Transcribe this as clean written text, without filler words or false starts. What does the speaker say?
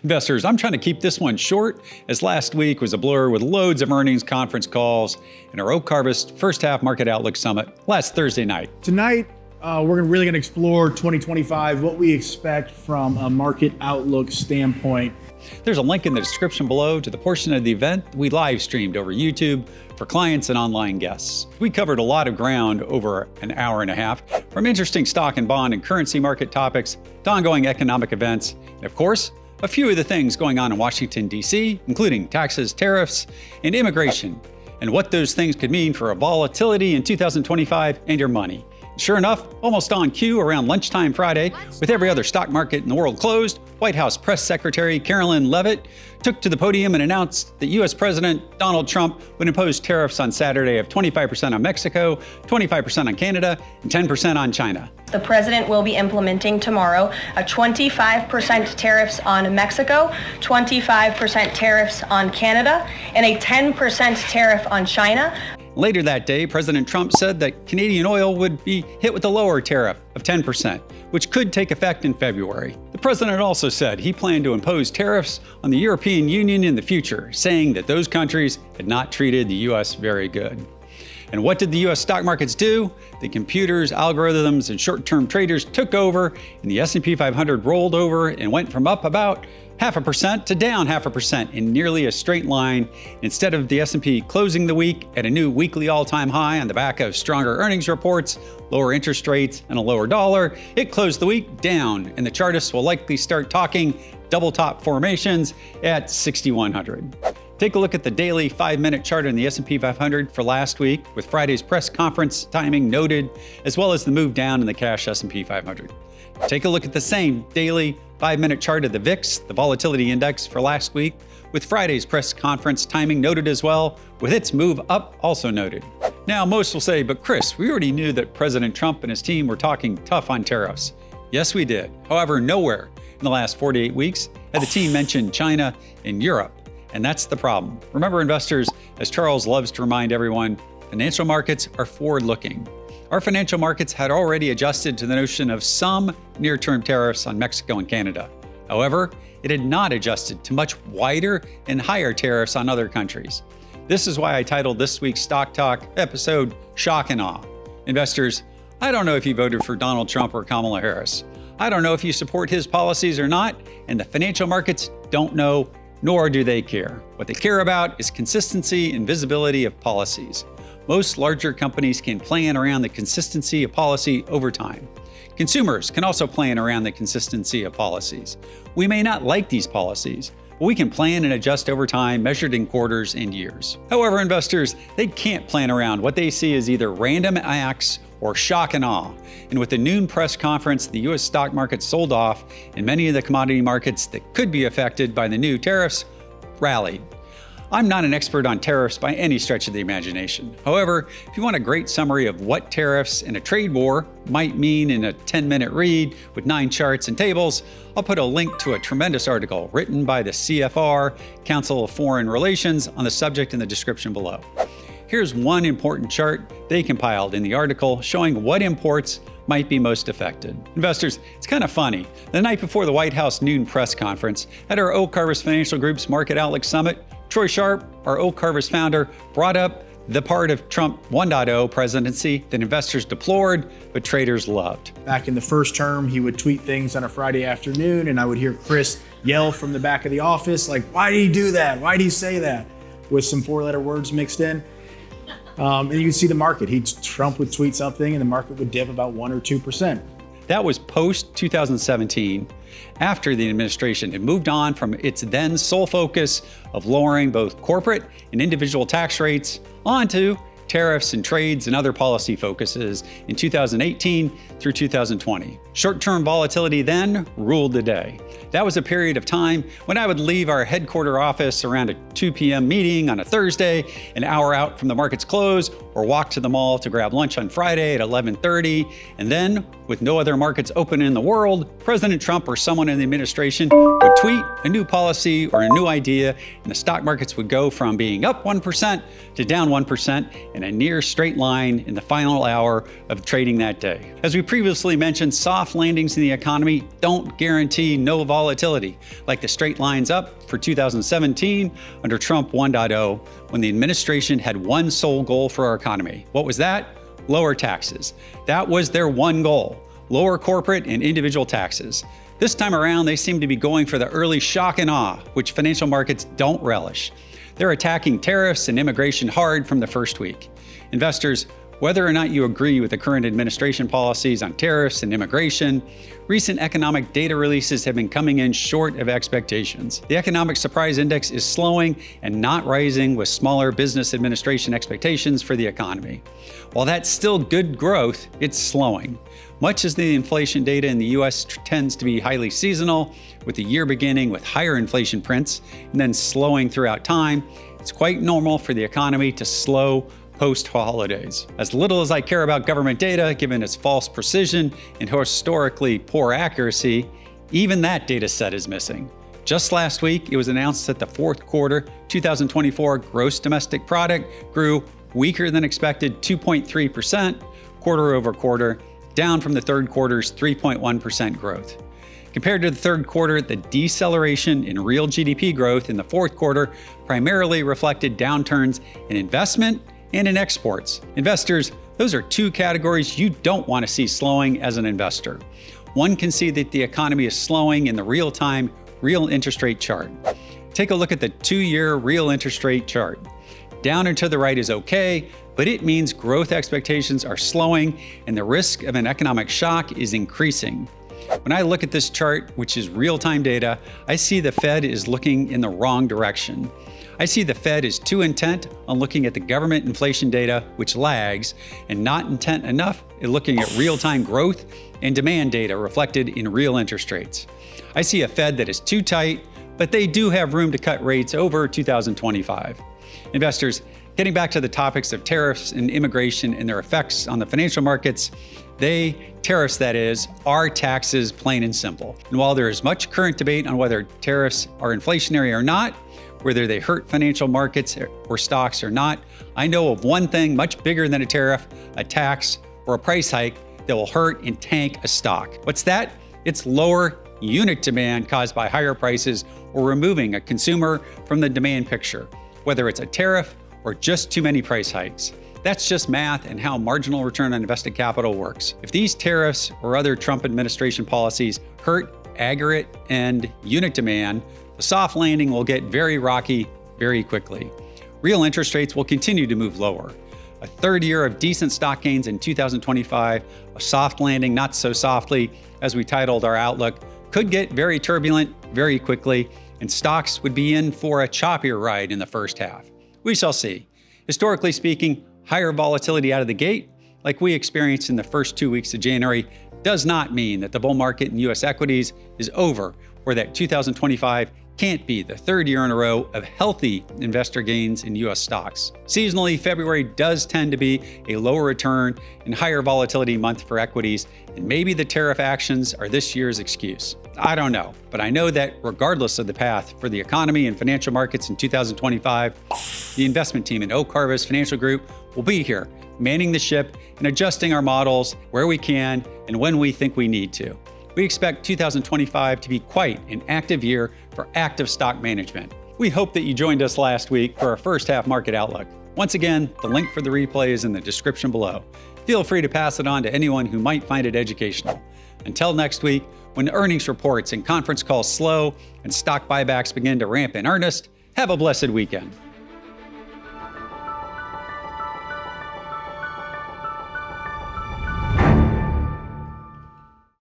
Investors, I'm trying to keep this one short, as last week was a blur with loads of earnings conference calls and our Oak Harvest first half market outlook summit last Thursday night. Tonight, we're really going to explore 2025, what we expect from a market outlook standpoint. There's a link in the description below to the portion of the event we live streamed over YouTube for clients and online guests. We covered a lot of ground over an hour and a half, from interesting stock and bond and currency market topics to ongoing economic events, and of course, a few of the things going on in Washington, D.C., including taxes, tariffs, and immigration, and what those things could mean for a volatility in 2025 and your money. Sure enough, almost on cue around lunchtime Friday, with every other stock market in the world closed, White House Press Secretary Carolyn Leavitt took to the podium and announced that U.S. President Donald Trump would impose tariffs on Saturday of 25% on Mexico, 25% on Canada, and 10% on China. The president will be implementing tomorrow a 25% tariffs on Mexico, 25% tariffs on Canada, and a 10% tariff on China. Later that day, President Trump said that Canadian oil would be hit with a lower tariff of 10%, which could take effect in February. The president also said he planned to impose tariffs on the European Union in the future, saying that those countries had not treated the U.S. very good. And what did the U.S. stock markets do? The computers, algorithms, and short-term traders took over, and the S&P 500 rolled over and went from up about 0.5% to down 0.5% in nearly a straight line. Instead of the S&P closing the week at a new weekly all-time high on the back of stronger earnings reports, lower interest rates, and a lower dollar, it closed the week down, and the chartists will likely start talking double top formations at 6,100. Take a look at the daily 5-minute chart on the S&P 500 for last week, with Friday's press conference timing noted, as well as the move down in the cash S&P 500. Take a look at the same daily 5-minute chart of the VIX, the volatility index for last week, with Friday's press conference timing noted as well, with its move up also noted. Now, most will say, but Chris, we already knew that President Trump and his team were talking tough on tariffs. Yes, we did. However, nowhere in the last 48 weeks had the team mentioned China and Europe. And that's the problem. Remember, investors, as Charles loves to remind everyone, financial markets are forward-looking. Our financial markets had already adjusted to the notion of some near-term tariffs on Mexico and Canada. However, it had not adjusted to much wider and higher tariffs on other countries. This is why I titled this week's Stock Talk episode, Shock and Awe. Investors, I don't know if you voted for Donald Trump or Kamala Harris. I don't know if you support his policies or not, and the financial markets don't know, nor do they care. What they care about is consistency and visibility of policies. Most larger companies can plan around the consistency of policy over time. Consumers can also plan around the consistency of policies. We may not like these policies, but we can plan and adjust over time, measured in quarters and years. However, investors, they can't plan around what they see as either random acts or shock and awe. And with the noon press conference, the U.S. stock market sold off, and many of the commodity markets that could be affected by the new tariffs rallied. I'm not an expert on tariffs by any stretch of the imagination. However, if you want a great summary of what tariffs in a trade war might mean in a 10-minute read with 9 charts and tables, I'll put a link to a tremendous article written by the CFR, Council of Foreign Relations, on the subject in the description below. Here's one important chart they compiled in the article showing what imports might be most affected. Investors, it's kind of funny. The night before the White House noon press conference, at our Oak Harvest Financial Group's Market Outlook Summit, Troy Sharp, our Oak Harvest founder, brought up the part of Trump 1.0 presidency that investors deplored, but traders loved. Back in the first term, he would tweet things on a Friday afternoon, and I would hear Chris yell from the back of the office, like, why did he do that? Why did he say that? With some 4-letter words mixed in. And you can see the market. Trump would tweet something and the market would dip about 1 or 2%. That was post-2017, after the administration had moved on from its then sole focus of lowering both corporate and individual tax rates onto tariffs and trades and other policy focuses in 2018 through 2020. Short-term volatility then ruled the day. That was a period of time when I would leave our headquarter office around a 2 p.m. meeting on a Thursday, an hour out from the market's close, or walk to the mall to grab lunch on Friday at 11:30, and then, with no other markets open in the world, President Trump or someone in the administration would tweet a new policy or a new idea, and the stock markets would go from being up 1% to down 1% in a near straight line in the final hour of trading that day. As we previously mentioned, soft landings in the economy don't guarantee no volatility, like the straight lines up for 2017 under Trump 1.0, when the administration had one sole goal for our economy. What was that? Lower taxes. That was their one goal: lower corporate and individual taxes. This time around, they seem to be going for the early shock and awe, which financial markets don't relish. They're attacking tariffs and immigration hard from the first week. Investors, whether or not you agree with the current administration policies on tariffs and immigration, recent economic data releases have been coming in short of expectations. The economic surprise index is slowing and not rising with smaller business administration expectations for the economy. While that's still good growth, it's slowing. Much as the inflation data in the US tends to be highly seasonal, with the year beginning with higher inflation prints and then slowing throughout time, it's quite normal for the economy to slow post-holidays. As little as I care about government data, given its false precision and historically poor accuracy, even that data set is missing. Just last week, it was announced that the fourth quarter 2024 gross domestic product grew weaker than expected 2.3% quarter over quarter, down from the third quarter's 3.1% growth. Compared to the third quarter, the deceleration in real GDP growth in the fourth quarter primarily reflected downturns in investment and in exports. Investors, those are two categories you don't want to see slowing as an investor. One can see that the economy is slowing in the real-time real interest rate chart. Take a look at the 2-year real interest rate chart. Down and to the right is okay, but it means growth expectations are slowing and the risk of an economic shock is increasing. When I look at this chart, which is real-time data, I see the Fed is looking in the wrong direction. I see the Fed is too intent on looking at the government inflation data, which lags, and not intent enough at looking at real-time growth and demand data reflected in real interest rates. I see a Fed that is too tight, but they do have room to cut rates over 2025. Investors, getting back to the topics of tariffs and immigration and their effects on the financial markets, tariffs that is, are taxes, plain and simple. And while there is much current debate on whether tariffs are inflationary or not, whether they hurt financial markets or stocks or not, I know of one thing much bigger than a tariff, a tax, or a price hike that will hurt and tank a stock. What's that? It's lower unit demand caused by higher prices or removing a consumer from the demand picture, whether it's a tariff or just too many price hikes. That's just math and how marginal return on invested capital works. If these tariffs or other Trump administration policies hurt aggregate and unit demand, the soft landing will get very rocky very quickly. Real interest rates will continue to move lower. A third year of decent stock gains in 2025, a soft landing not so softly, as we titled our outlook, could get very turbulent very quickly, and stocks would be in for a choppier ride in the first half. We shall see. Historically speaking, higher volatility out of the gate, like we experienced in the first 2 weeks of January, does not mean that the bull market in U.S. equities is over or that 2025 can't be the third year in a row of healthy investor gains in U.S. stocks. Seasonally, February does tend to be a lower return and higher volatility month for equities, and maybe the tariff actions are this year's excuse. I don't know, but I know that regardless of the path for the economy and financial markets in 2025, the investment team in Oak Harvest Financial Group will be here, manning the ship and adjusting our models where we can and when we think we need to. We expect 2025 to be quite an active year for active stock management. We hope that you joined us last week for our first half market outlook. Once again, the link for the replay is in the description below. Feel free to pass it on to anyone who might find it educational. Until next week, when earnings reports and conference calls slow and stock buybacks begin to ramp in earnest, have a blessed weekend.